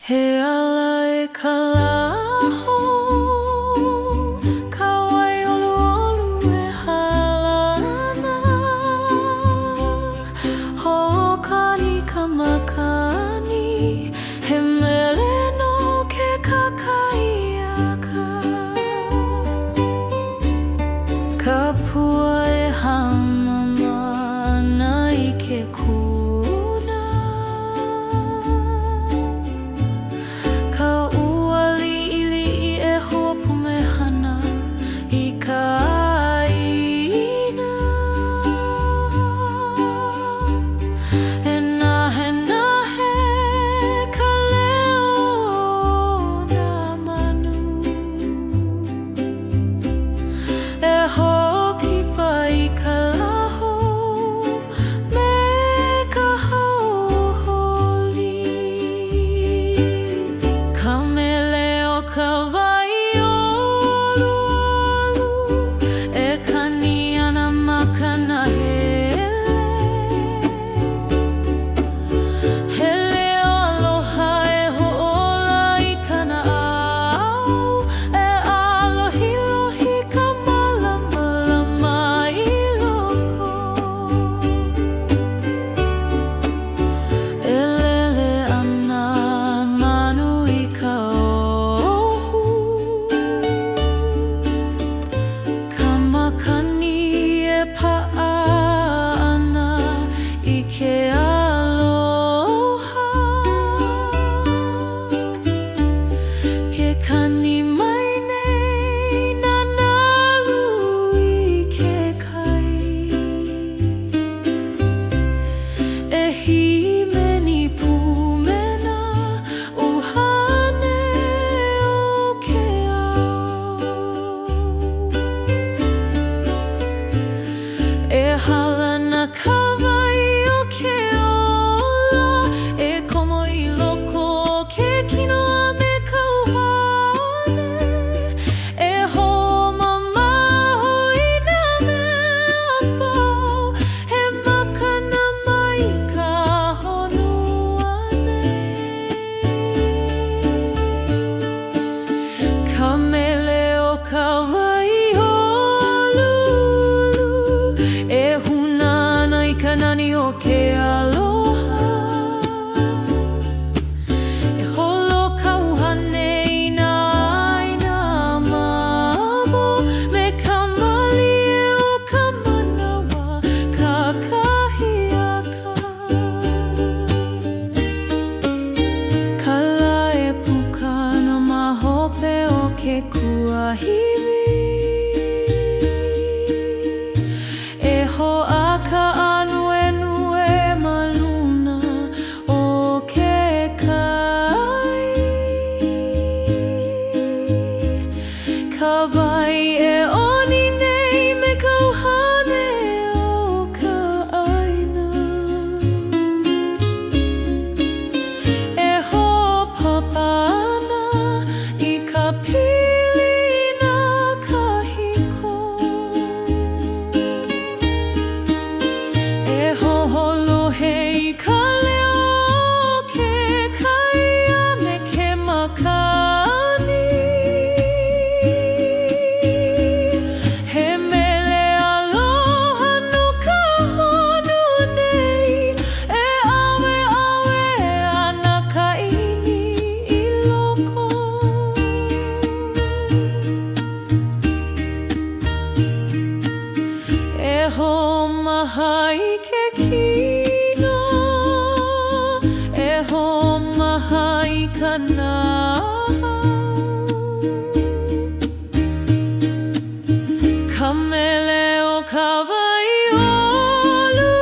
He ala e kalaho Kawai olu olu e halana Hokani kamakani He mele no ke kakaiaka Kapua e hamama nai ke kuna Ka uali ili I e hoa pumehana I ka aina E nahe nahe ka leo na manu E hoki pa I ka laho me ka hauholi Ka mele o ka wai olu olu E kani ana makana hele Hele o aloha e ho'ola I kana au E alohi lohi ka malama lama I loko E lele ana manu I ka ohu Ka makani e pa'a ana I ke aloha Ke kani mai nei na nalu I ke kai E himeni pumena uhane o ke ao E halana ka wai o ke ola E komo I loko o ke kino a me ka uhane E ho'omaho I na mea pau He makana mai ka honua nei Ka mele o ka wai olu E huna ana I ka nani o ke aloha E holo ka uhane I na aina mamo Me ka mali e o ka manawa kakahiaka Kala e puka no mahope o ke kuahili E ho'aka anue maluna o ke kai Ka wai e oni nei me ka uhane o ka aina E ho'opapa ana I ka pili na kahiko E ho'olohe I ka leo o ke kaia me ke makani He mele aloha no ka honu nei E awe awe ana ka ini I loko E ho'omaha I ke kino E ho'omaha I ka nahau Ka mele o ka wai olu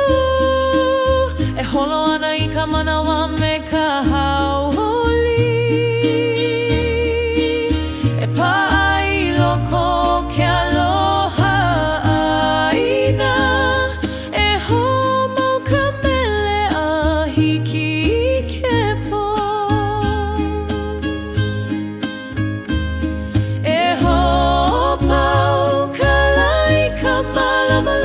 E holo ana I ka manawa me ka hauholi E pa'a I loko o ke aloha aina E ho'omau ka mele a hiki I ke po E ho'opau ka lai ka malama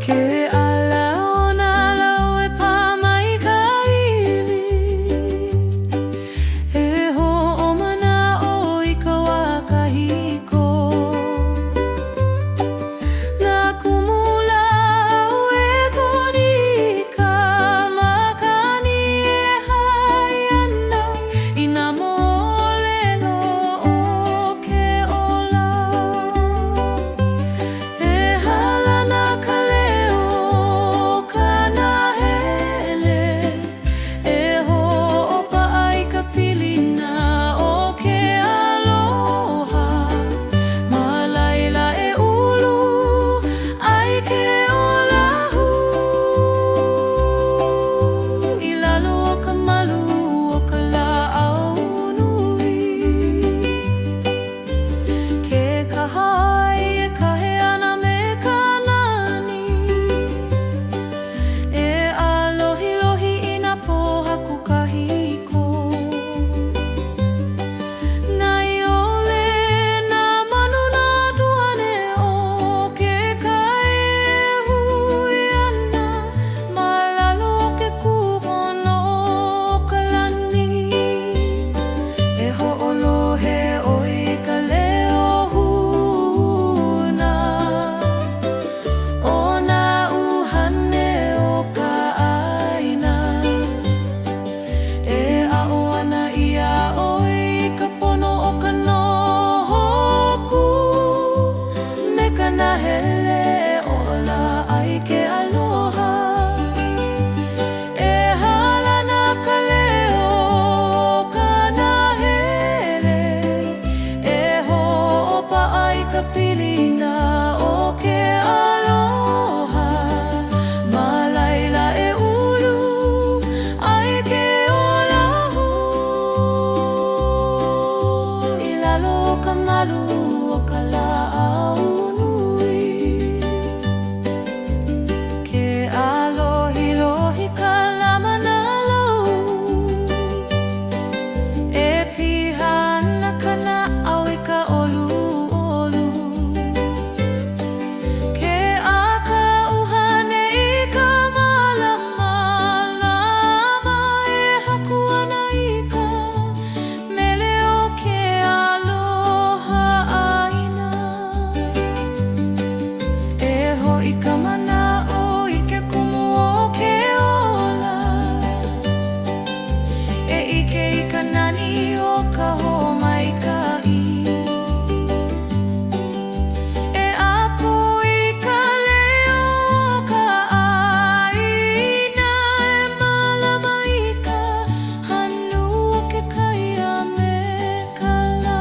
Ke ala o na lau e pā mai ka ili E ho'omana o i ka wā kahiko Na kumula o e koni ka makani e hai ana I nā mōlelo o ke ola E halana ka leo kana hele E ho'opa ai ka pilina o ke aloha Ma laila e ulu ai ke olahu I lalo o ka malu o ka la'au nui Ke kahai e kahe ana me ka nani E alohi I nā pohaku kahiko Nai ole nā manu nā tuane o ke kai e hui ana Ma lalo o ke kuhono o ka lani E ho'olohe o I ka leo huna O nā uhane o ka aina E a'o ana ia o I ka pono o ka nohoku Me ka nahele ola ai ke aloha E halana ka leo ka nahele E ho'opa ai ka pilina o ke aloha Ma laila e ulu ai ke olahu I lalo o ka malu o ka la'au nui Ke alohi ka lamana lau E piha ana ka na'au I ka olu Ke aka uhane I ka malama E haku ana I ka mele o ke aloha aina E ho'i ka mana'o I ke kumu o ke ola E ike I ka nani o ka ho'omaikai E apu I ka leo ka aina E malama I ka hanu o ke kaia me ka la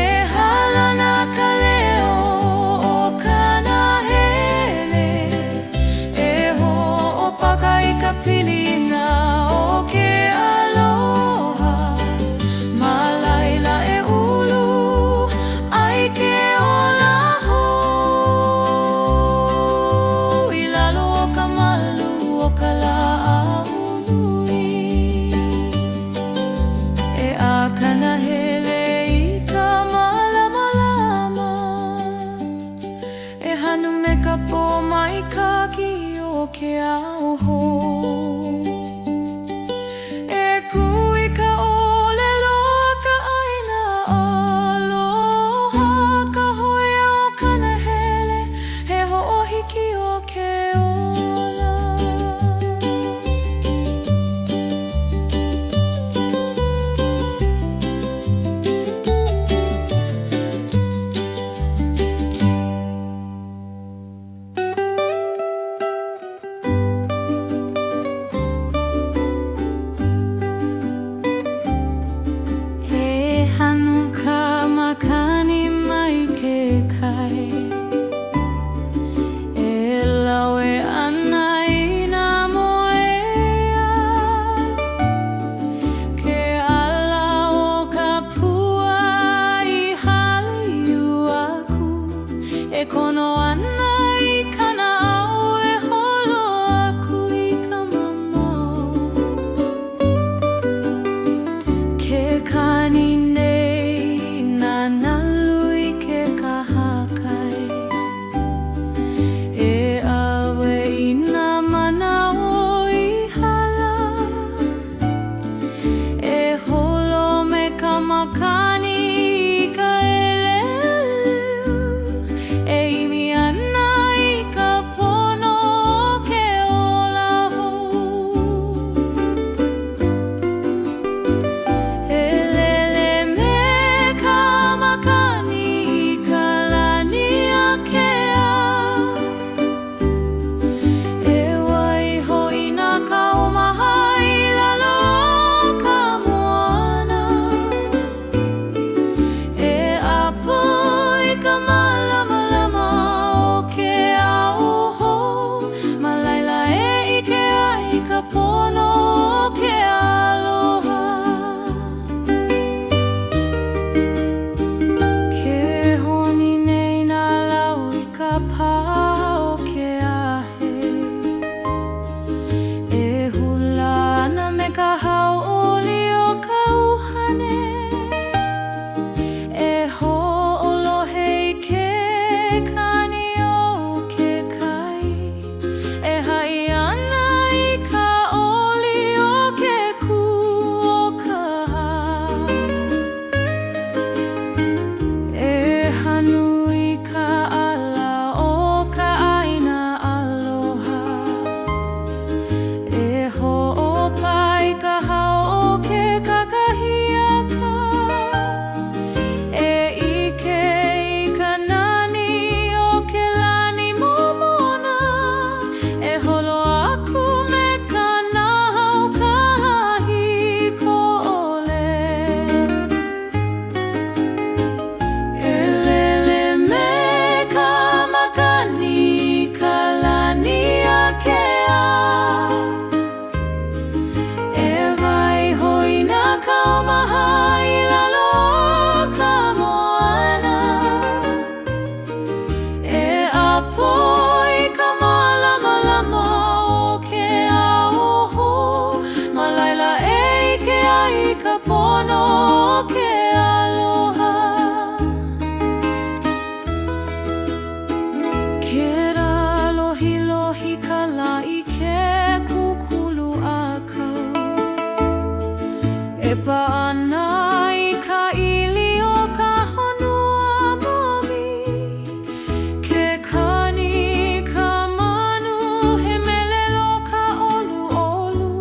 E halana ka leo o ka nahele E ho'opa ai ka pilina o ke aloha Ma laila e ulu ai ke olahu I lalo o ka malu o ka la'au nui E a ka nahele I ka malamalama E hanu me ka po mai kaki o ke auho E kui ka olelo ka aina aloha Ka hoia o ka nahele He ho'ohiki o ke ola ke aloha Ke ra lohi lohi ka lai ke kukulu akau E paana I ka ili o ka honua momi Ke kani ka manu he melelo ka olu olu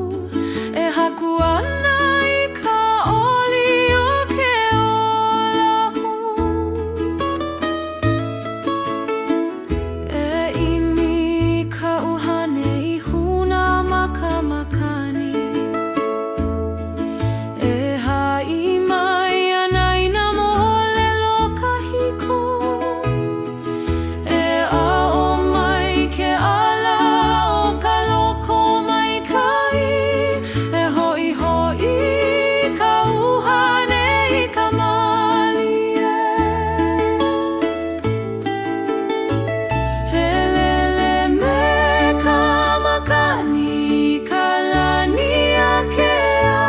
E haku ana I ka oli o ke olahu E imi ka uhane I huna makamakani E hai mai ana I na moholelo ka hiko E a'o mai ke ala o ka loko mai kai E hoi hoi ka uhane I ka malie He lele me ka makani ka lani akea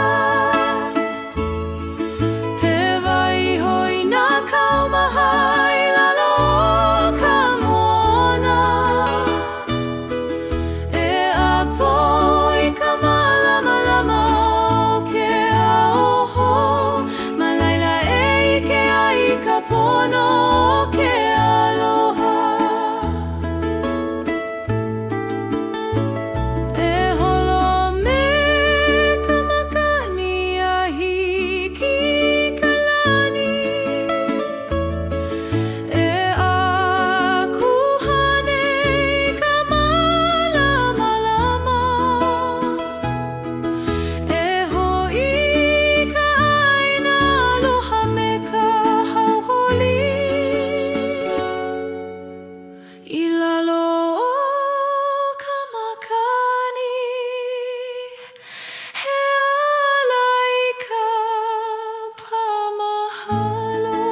He vai hoi na kaumahai lalo o ka moana E apo I ka malamalama o ke aoho Malaila e ike ai ka pono o ke aloha E holo me ka makani a hiki ka lani E akuhane I ka malamalama E hoi ka aina aloha me ka hauholi I lalo o ka makani He ala I ka pamahalo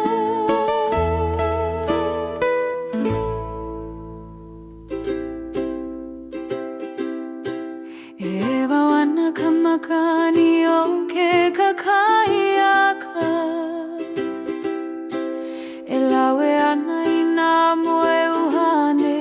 E wawana ka makani o ke kakaiaka E lawe ana I nā moe uhane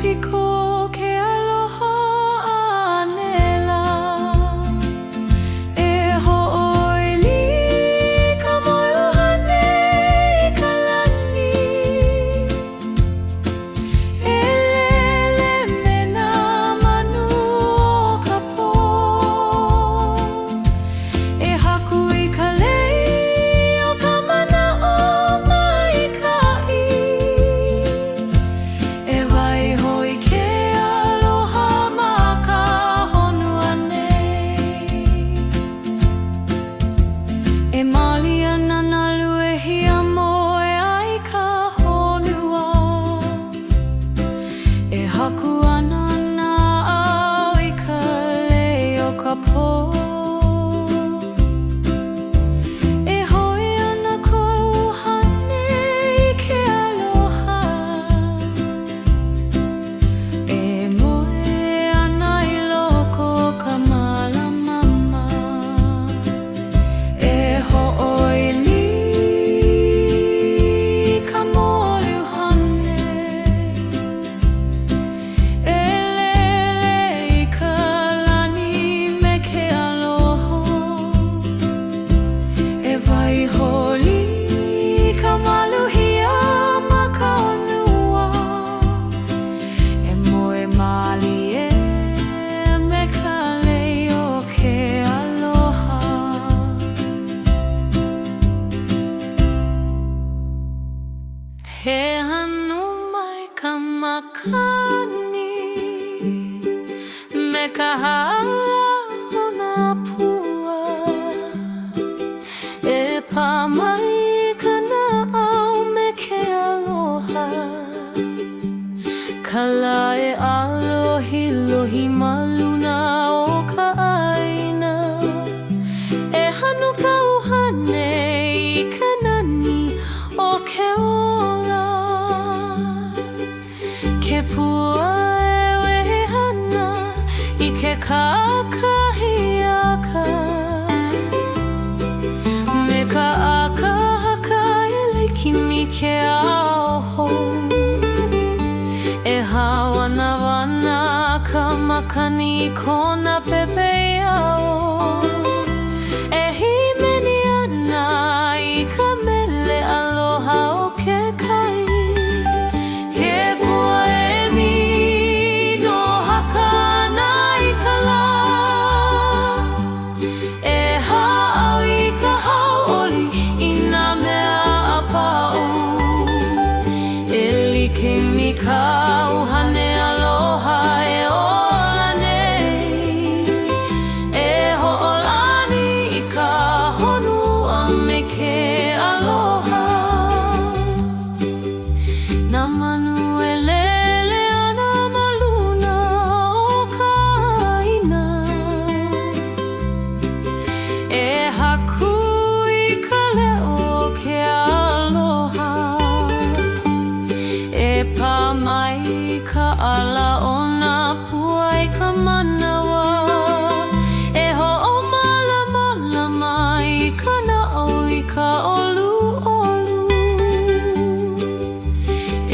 piko ke aloha anela e ho'oili ka moeohane I ka lani e lele me nā manu o ka pō e haku I ka lei o ka mana o maikai e waiho I ke aloha ma ka honua nei e mali ana na lue hia moe ai ka honua e haku ana na au I ka lei o ka pō e hoi ana kou hane I ke aloha e moe ana I loko ka malamama e ho'oili ka moliuhane e lele I ka lani me ke aloha e waiholi ka maluhia ma ka honua e moe mali e me ka lei o ke aloha he hanu mai ka makani me ka haona pua e pā mai ka nāau me ke aloha kala e alohi lohi maluna o ka aina e hanu ka uhane I ka nani o ke ola ke pua e wehe hana I ke kakahiaka me ka akahaka e leikimi ke aoho e hawana wana ka makani kona pepe ao e himeni ana I ka mele aloha o ke kai ke pua e mi no hakana I ka la e hao I ka haoli I nā mea apau e like mi ka uhane aloha e ola nei e ho'olani I ka honua me ke aloha nā manu e lele ana ma luna o ka aina e haku I ka leo o ke aloha e pā mai ka ala o nā pua I ka manawa e ho'omalama I ka na'au I ka olu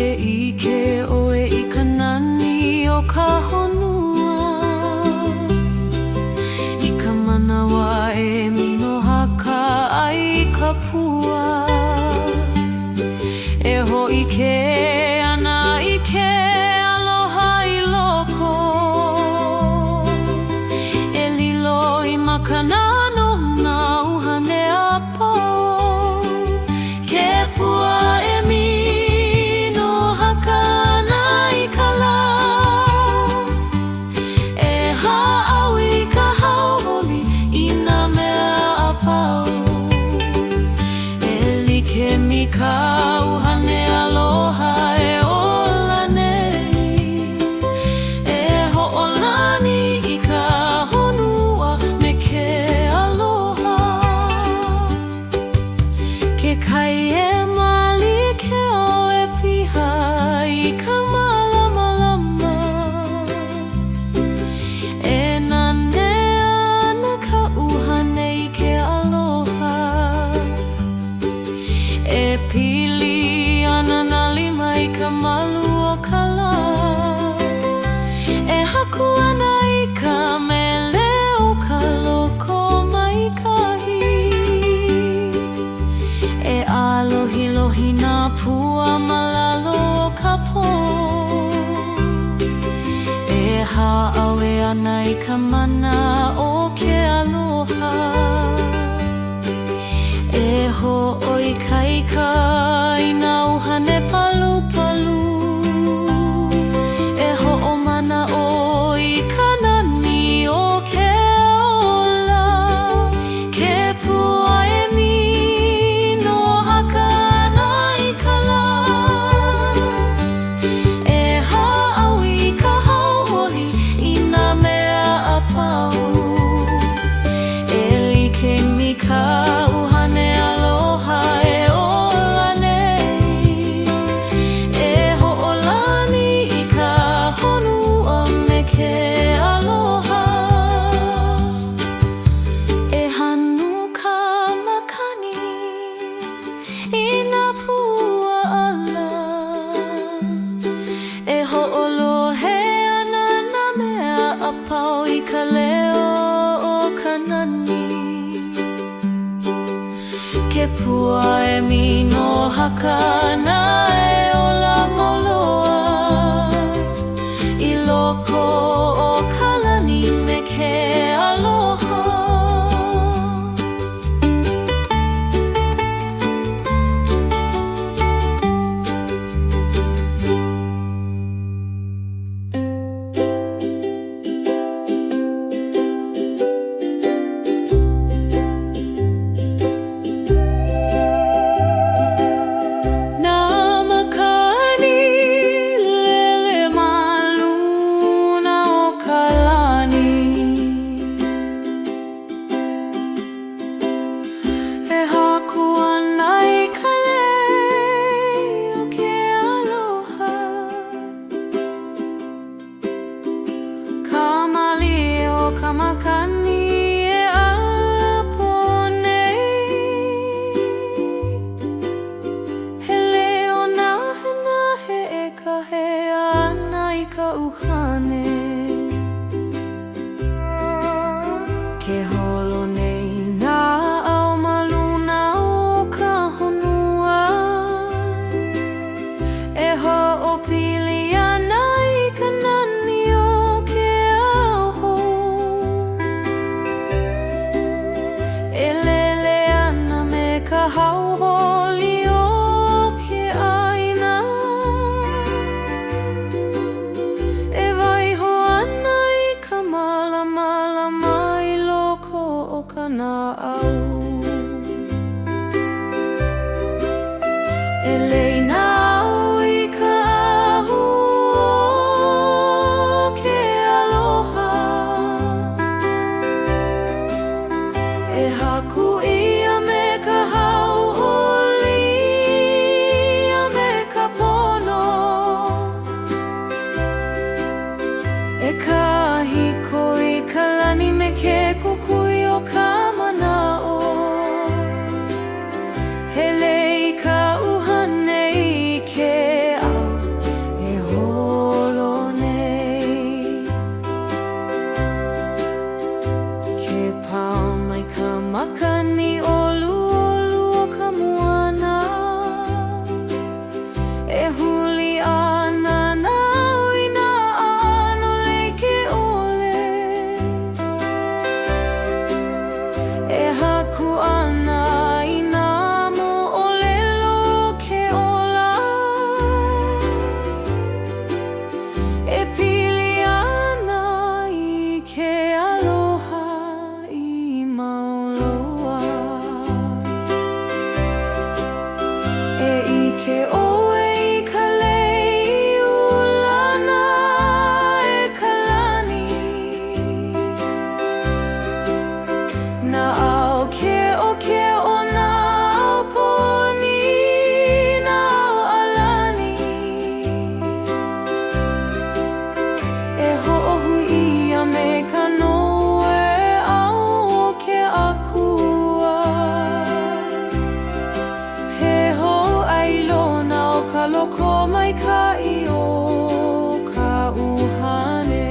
e ike oe I ka nani o ka honua I ka manawa e mino haka ai ka pua e ho'ike ana I ke aloha I loko e lilo I makana no nā uhane apau ke pua e mino hakana I ka la e ha'au I ka hauholi I nā mea apau e like mi ka uhane aloha e ola nei e ho'olani I ka honua me ke aloha ke kai e mali ke o e piha I ka malamalama e nane ana ka uhane I ke aloha e pili ana na lima I ka malu o ka la らないかまなおけアロハえほおいかいかいなおはねパルパルえほおまなおいかなにおけおらけぷあえみのはかないからえはあいかはおりいなめあぱおえりけみかけぷあえみのはかなえおらもろあいろこおからにめけアロハKe holo nei na au maluna o ka honua E ho o pili ana I ka nani o ke aho E lele ana me ka hauholi o ke aina E waiho ana I ka mala na au e lei na au I ka ahu o ke aloha e haku ia me ka hauholi ia me ka pono e ka hiko I ka lani me ke kukui o ka Makani olu olu o ka moana E huli ana na ui na ano leike ole E haku ana I na mo olelo ke ola E pili ana I ke aloha I maula Ke oe I ka lei ulana e ka lani Na au ke o na au poni na au alani E ho'ohu ia me ka noe au ke akua He ho ailona o ka loko mai ka I o ka uhane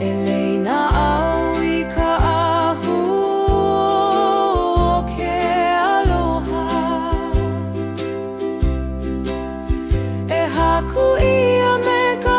E lei na au I ka ahu o ke aloha E haku ia me ka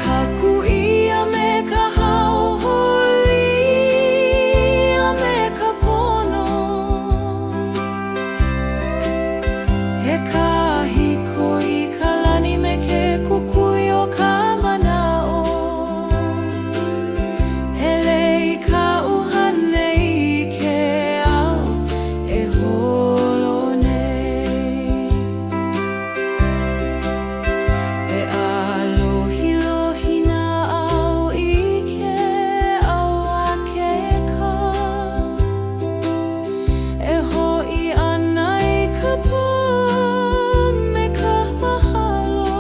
haku I ame ka hauhuli ame ka pono e kahiko I ka lani me ke kukui o ka manao Elei ka uhane I ke ao e holo nei E alohi lohi na ao I ke ao ake ka E hoi ana I ka po me ka mahalo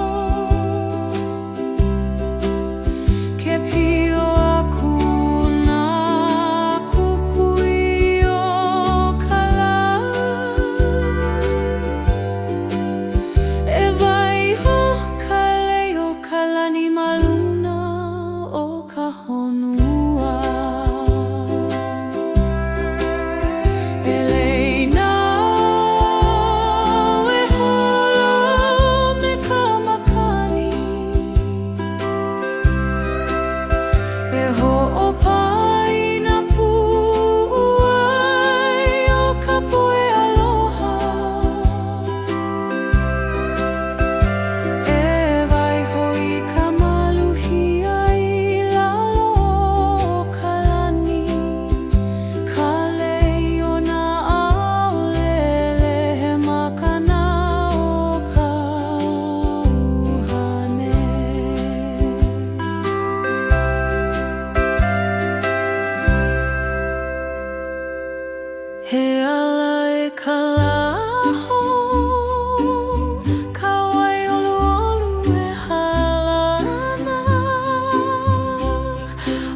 Ke pio aku na kukui o ka la E vai ho ka leo ka lani maluna o ka honua E lei na e holo me ka makani E ho'opai na pu'uai o ka poe aloha E vai hoi ka maluhia I lalo o ka lani Ka lei o na aolele he makana o ka uhane He ala e ka laho Ka wai olu olu e halana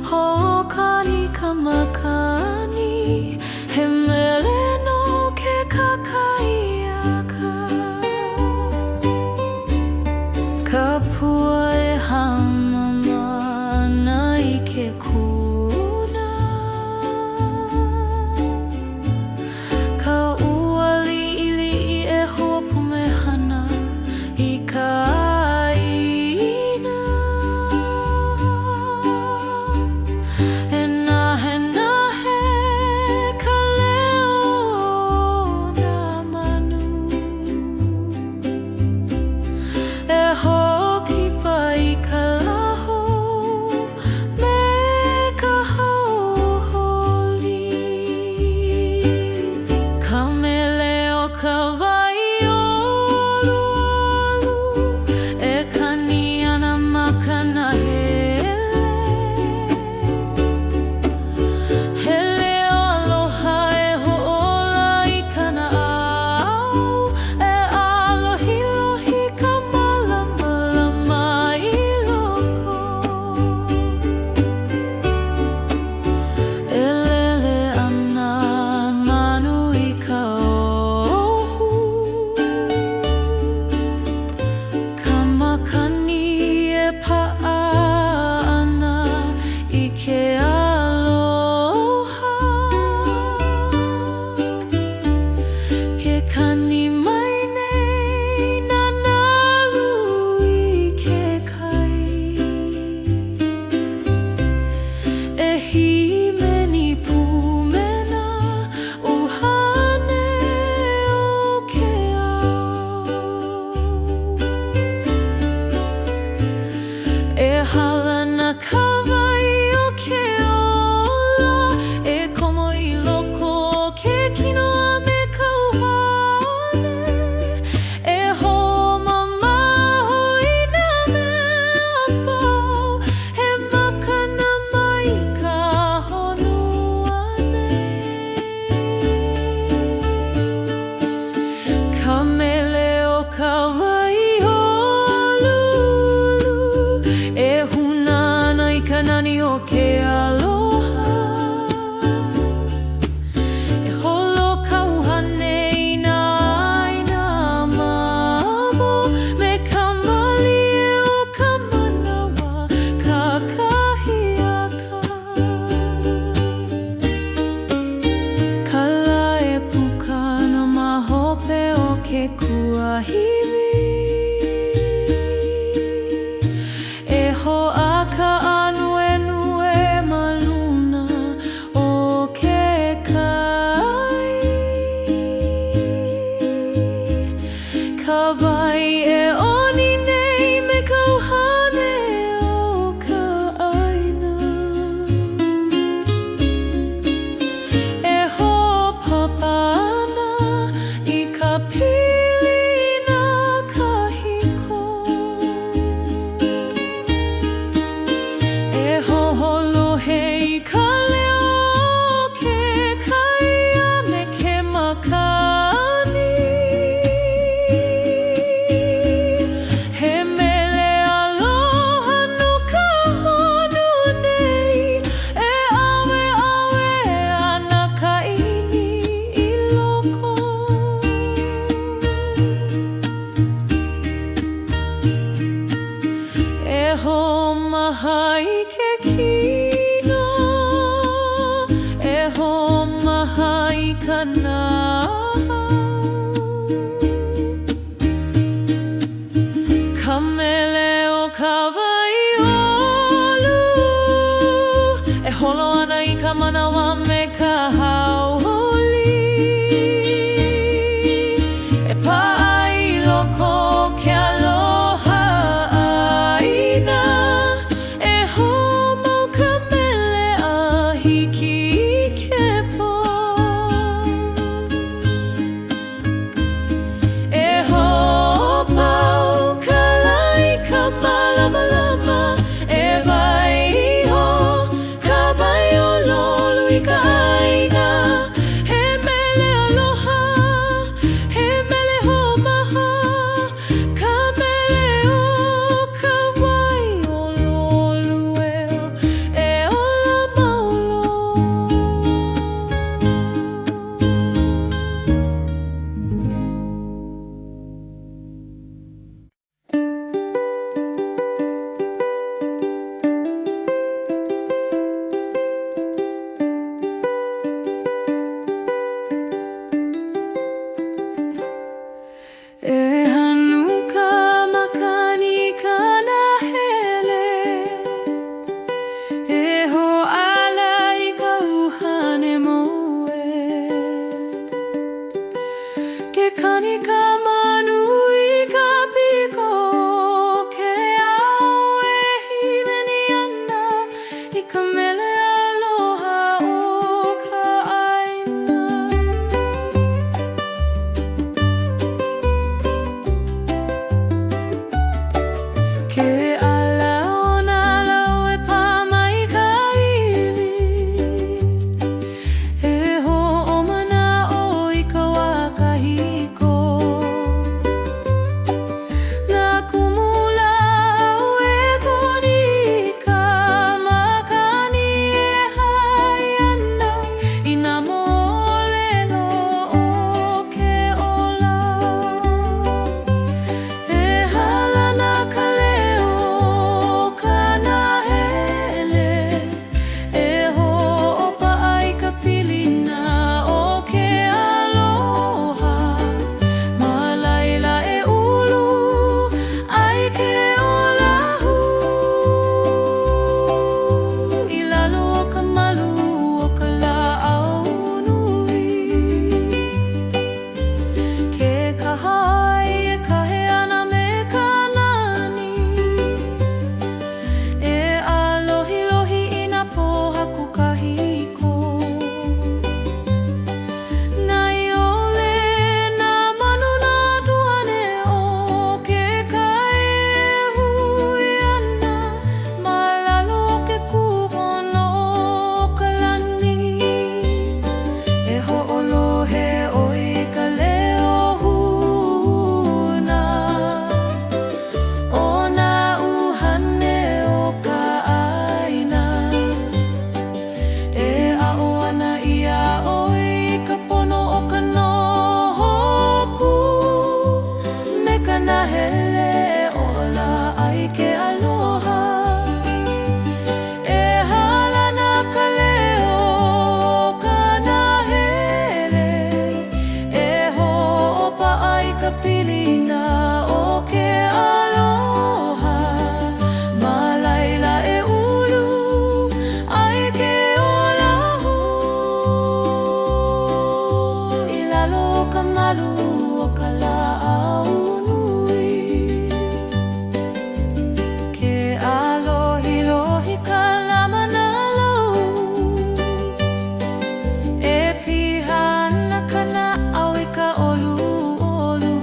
Ho'okani ka makani He mele no ke kakaiaka Ka pua e hamama ana I ke kuna Ka ua li'ili'i e ho'opumehana I ka ina E nahe nahe ka leo na manu E hoki pa I ka laho me ka hauholi Ka mele o ka wai olu olu E kani ana makana hele Hele o aloha e ho'ola I kana ao E alohi lohi ka malama lama I loko E lele ana manu I ka ohu Ka makani e pa'a ana I ke aloha Ke kani mai nei na nalu I ke kai E himeni pumena uhane o ke ao E hala na ka wai o ke ola E komo I loko o ke kino a me ka uhane E ho'omamaho I na mea pau He makana mai ka honua nei Ka mele o ka wai holulu E huna ana I ka nani o ke aloha E holo ka uhane I na aina mamo Me ka mali e o ka manawa kakahiaka Kala e puka no mahope o ke kuahili E hoa mahai ke kino e ho mahai kana kamele o kawai olu e holo ana I ka manawa me ka hauholi e pa'i loko ke aloha aina e ho mau ka mele a hiki I ke po e ho pau ka lai ka malama e vai ho ka vai o lolu I ka aina he mele aloha he mele ho maha ka mele o ka wai o lolu e ola maulo e hanu ka makani kana hele e ho ala I ka uhane moe ke kani ka manu I ka piko ke au e himeni ana I ka mele aloha o ka aina ke ala ona lau e pa mai ka ili e ho o mana o I ka wakahiko na kumula o e koni ka makani e hai ana I na moleno o ke ola e halana ka leo kana hele e ho opa ai ka pilina o ke aloha ma laila e ulu ai ke olahu I lalo o ka malu o ka la'au nui ke kahai e kahe ana me ka nani e alohi lohi I na pohaku kahiko nai ole na manu na tuane o ke kai e hui ana ma lalo o ke kuhono o ka lani e ho'olohe o I ka leo huna o na uhane o ka aina e a'o ana ia o I ka pono o ka nohoku me ka nahele ola ai ke aloha e halana ka leo ka nahele e ho opa ai ka pilina o ke aloha ma laila e ulu ai ke olahu I lalo o ka malu o ka la'au nui ke alohi lohi ka lamana lau e piha ana kana au I ka olu olu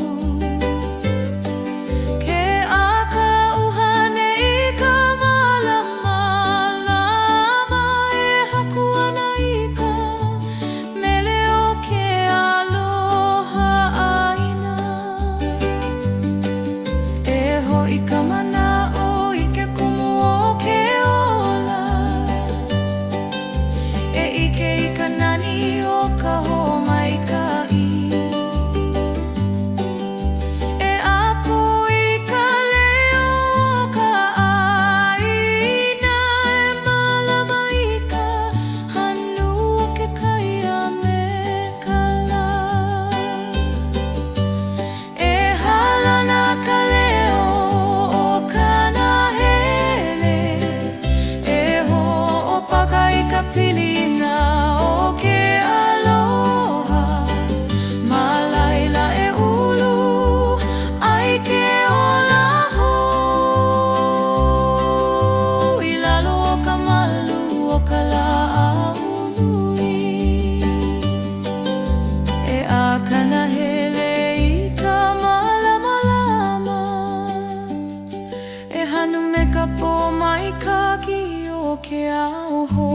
ke auho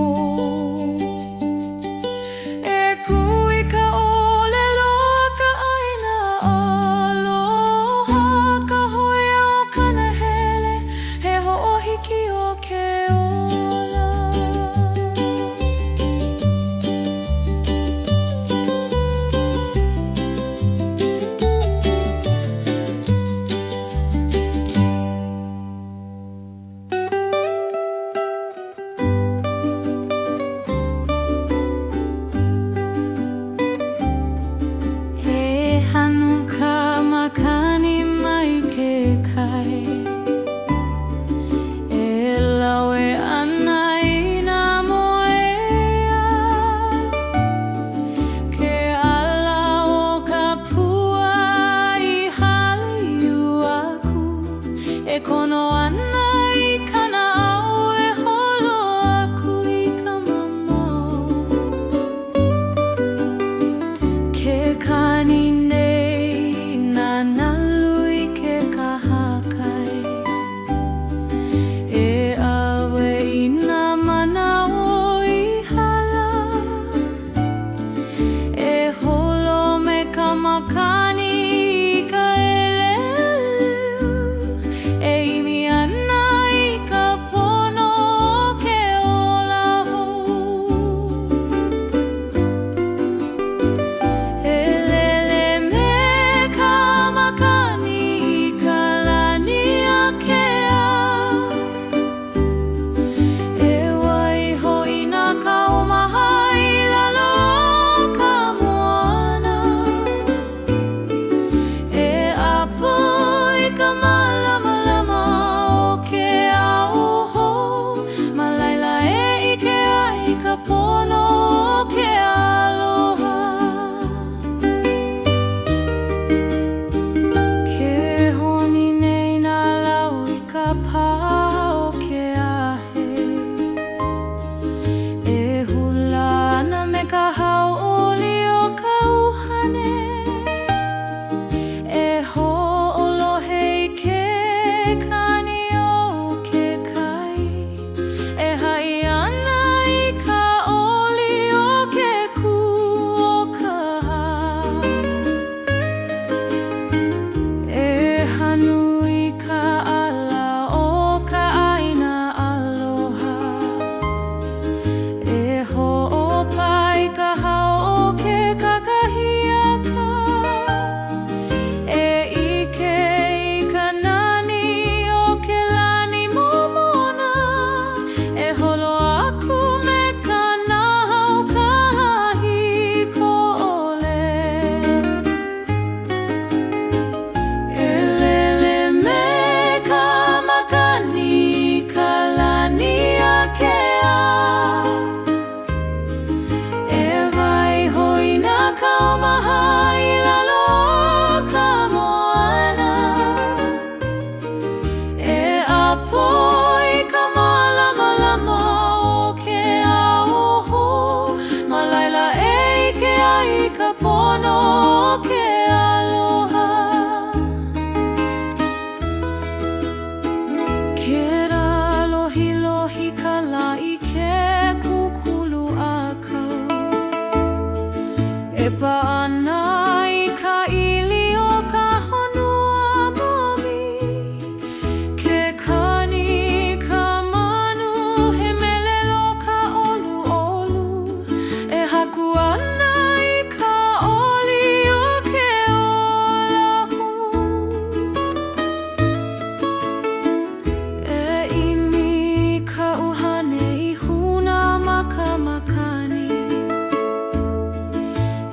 e kui ka olelo ka aina aloha ka hoia o kana hele he ho'ohiki o ke ola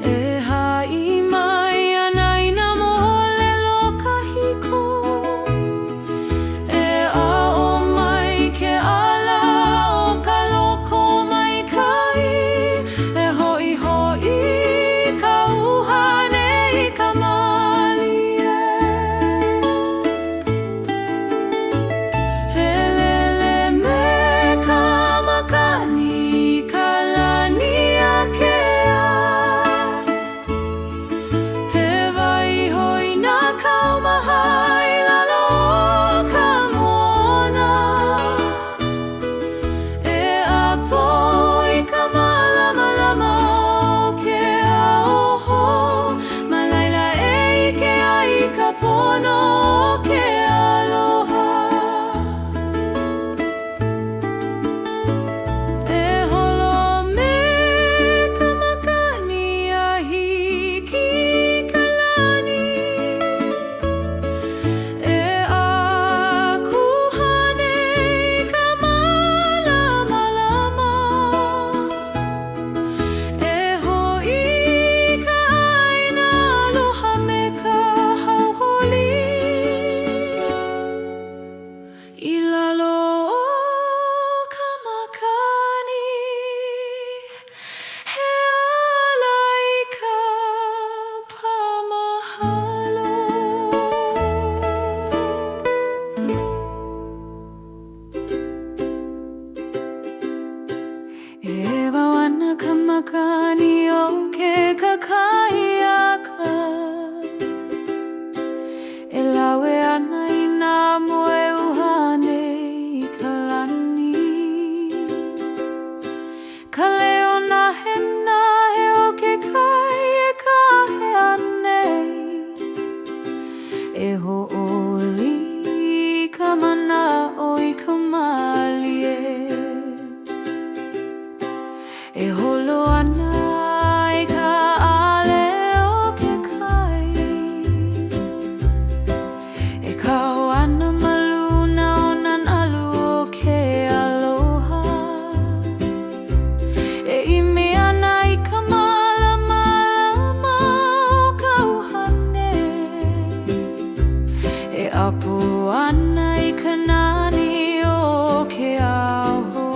E Bawa nakamakani o ke kakaiaka Elawe ana ina moe uhane I kalani Kaleo na hena he o ke kai e ka he ane E ho oli ka mana o I kamali E holo ana I ka ale o ke kai E kau ana maluna o nan alu o ke aloha E imi ana I ka malama o ka uhane E apu ana I ka nani o ke aho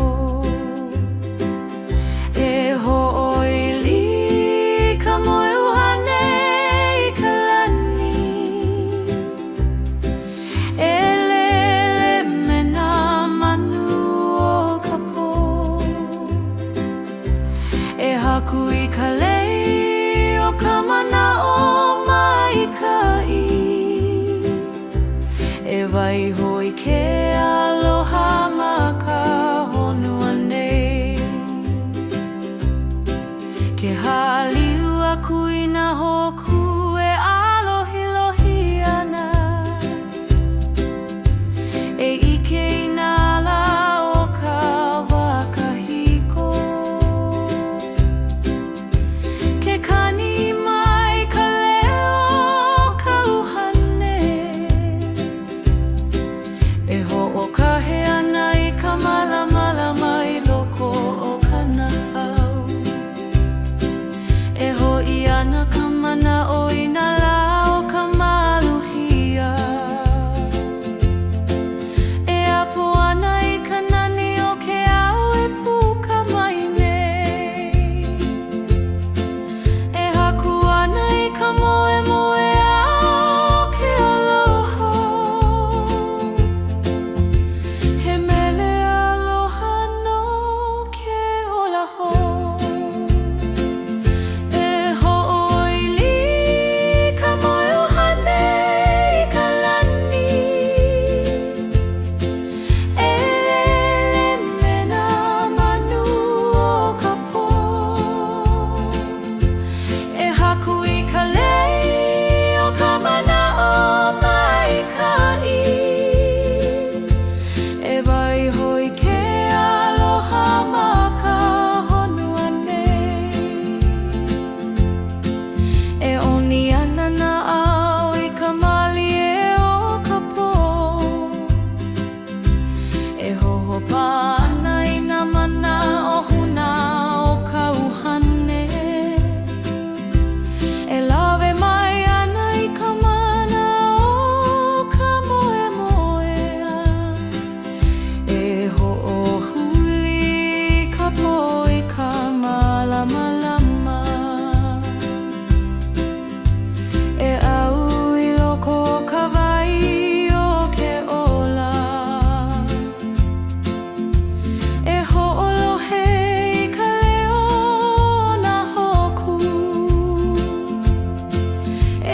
Kui kalei o ka mana o mai kai E vai hoi ke aloha ma ka honua nei Ke haliu a kui na hoku e alohi lohi ana E ike I na la o ka wakahiko Kani mai ka leo ka uhane E ho o ka he ana I ka malamala mai loko o ka nahau E ho I ana ka mana o ina la o ka maluhia E apu ana I ka nani o ke au e puka mai nei Ana I ka moe moe a ke aloha He mele aloha no ke olaho E ho'oili ka moe ohane I ka lani E lele me na manu o ka po E haku I ka lei o ka mana o mai kai E vai hoi ke aloha ma ka honua nei E oni ana na au I ka mali e o ka po E hoho pa ana I na mana o huna o ka uhane E lawe mai ana I ka mana o ka moe moea E ho'ohuli ka po I ka malama lama E au I loko ka vai o ke ola E ho'olohe I ka leo na hoku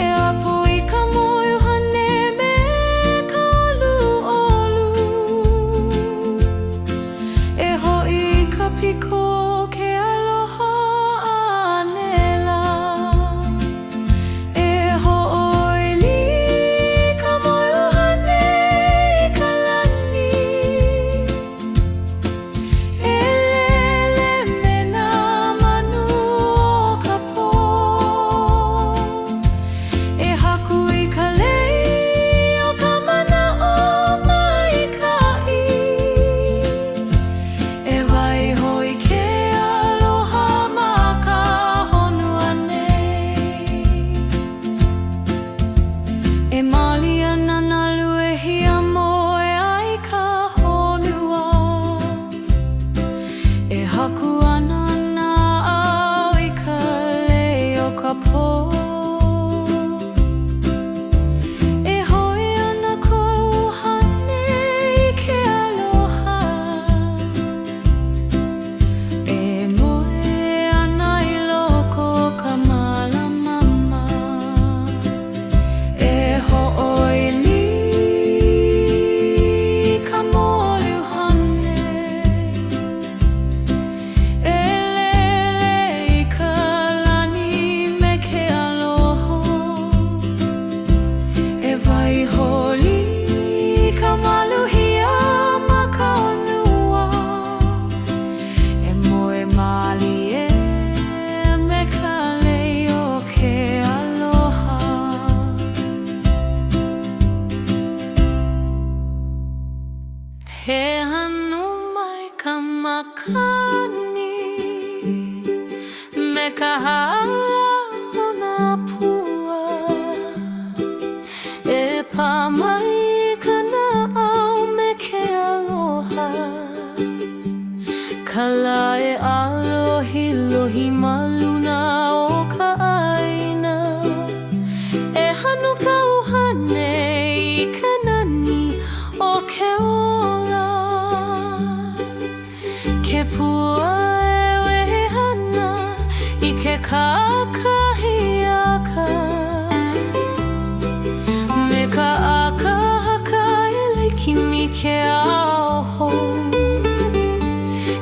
E apu I ka moe uhane me ka olu olu E hoi ka piko ke aloha anela E ho'oili ka moe uhane I ka lani E lele me na manu o ka po E haku I ka lei o ka mana o mai kai E vai hoi ke aloha ma ka honua nei E mali ana na lue hia moe ai ka honua E haku ana na au I ka lei o ka po E hoi ana ko uhane I ke aloha E 中にメカハラナプアエパマイカナアメケアロハカラエアロヒロヒマルナオカアイナエハノカオハネイカナニオケオラケプアエウエハナイケカカヒアカメカアカハカエレキミケアオホ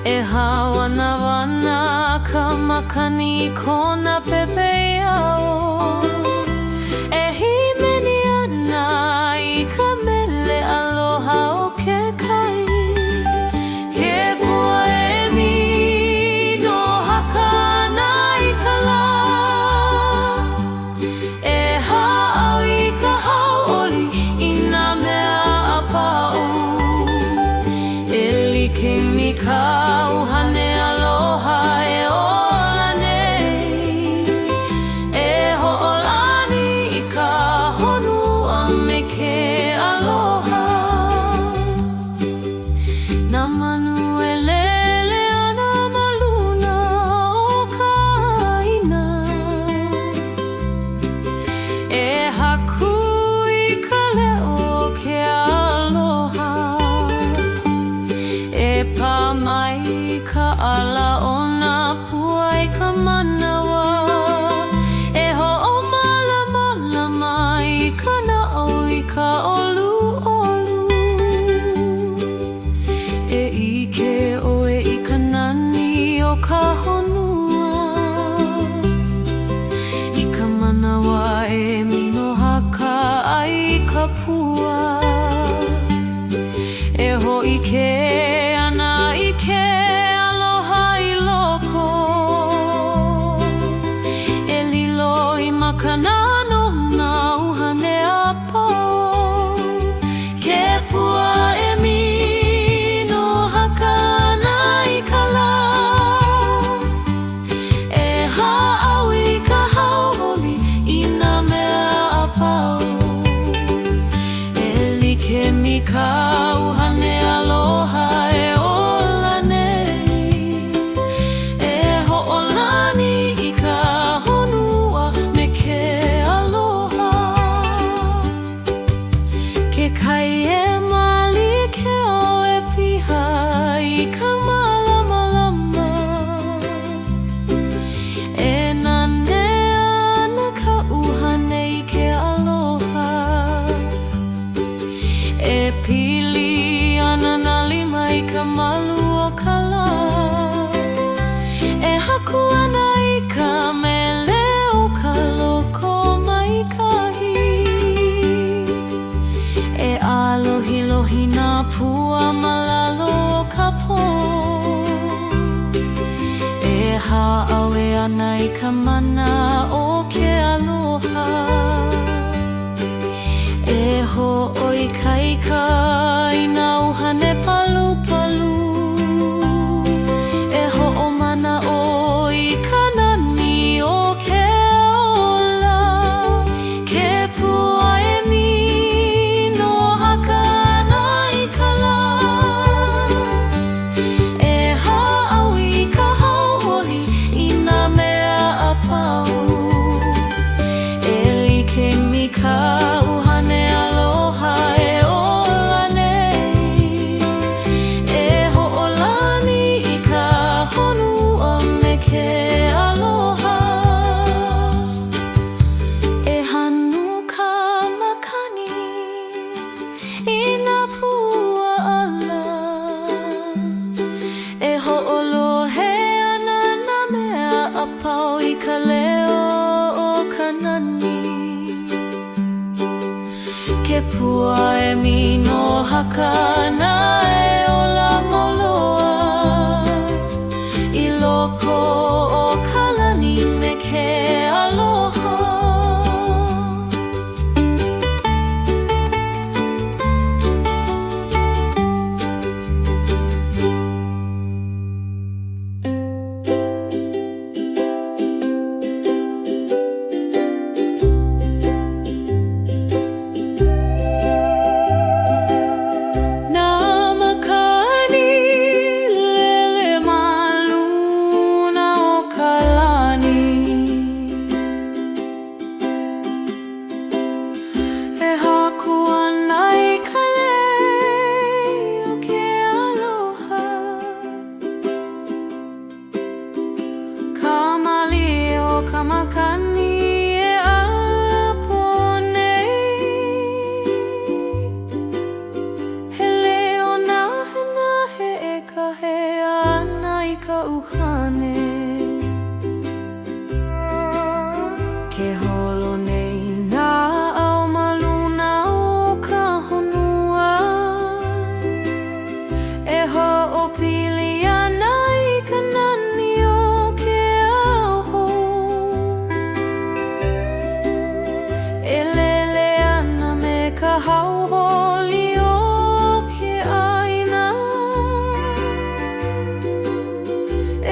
エハワナワナカマカニコナペペヤオエヒメニアナイカメレアロハオケカイケポエミノハカナイカラエハアウイカハオリイナメアパオエリケミカウハネアロハエオラネエホオラニイカホヌアメケアロハナマヌエレレアナマルナオカイナエハクイカレオケアロハエパマイカアラオナプアイカマナワエホオマラマラマイカナオイカオルオルエイケオエイカナニオカホヌアイカマナワエミノハカアイカプアエホイケアナイケアロハイロコエリロイマカナノナウハネアパオケプアエミノハカナイカラエハアウイカハオリイナメアパオエリケミカウハネアロハエオラネエホオラニイカホヌアメケアロハケカイエマリケオエピハイカマラマラマエナネアナカウハネイケアロハエピリアナナリマイカマルオカラエハクアナイカメレオカロコマイカヒエアロヒロヒナプアマラロカポエハアウエアナイカマナオケアロハエホオイカイカイナウハネパルパルエホオマナオイカナニオケオラケプアエミノハカナイカラエハアウイカハオリイナメアパオエリケミカウハネアロハエオラネエホオラニイカホヌアメケアロハエハヌカマカニイナプアラエホオロヘアナナメアアパオイカレオカナニケプアエミノハカナエオラモロアイロコオカラニメケアロハ makani e apone he leo na he e ka he ana I ka uhane ke holo nei na au maluna o ka honua e ho'opili ana I ka nani o ke aho e lele ana me ka hauholi o ke aina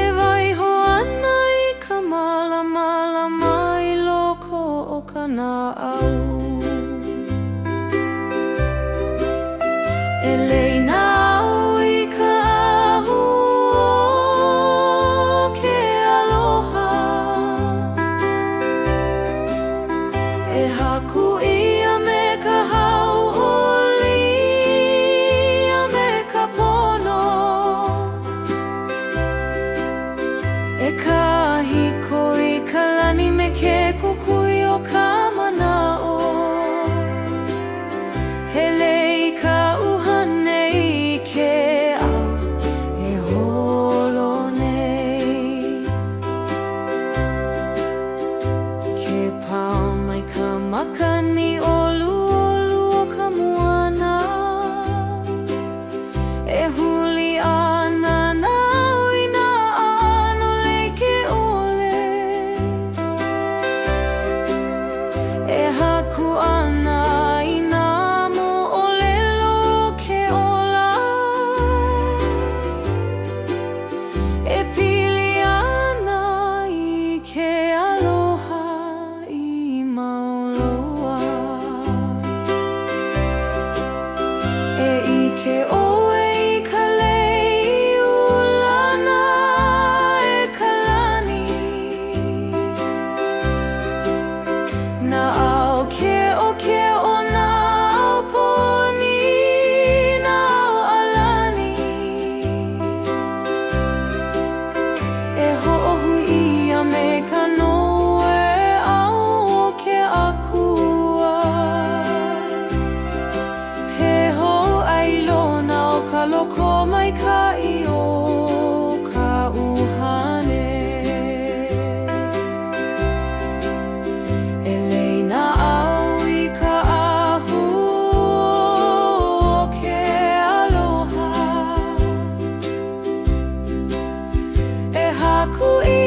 e waiho ana I ka mala mai loko o ka na'au e leina au I ka ahu o ke aloha e haku ia me ka hauholi a me ka pono e kahiko I ka lani me ke kukui o ka mana'o he lei ka uhane I ke au e holo nei ke pau mai ka makani olu o ka moana e huli ana na ui na ano leike ole e haku ana I nā mo'olelo ke ola e pili ana I ke aloha I mauloa e ike oe I ka lei ulana e ka lani na ao ke o na ao poni na ao alani e ho'ohui ia me ka noe au o ke akua he ho'ailona o ka loko mai kai o ka uhane e leina au I ka ahu o ke aloha e haku I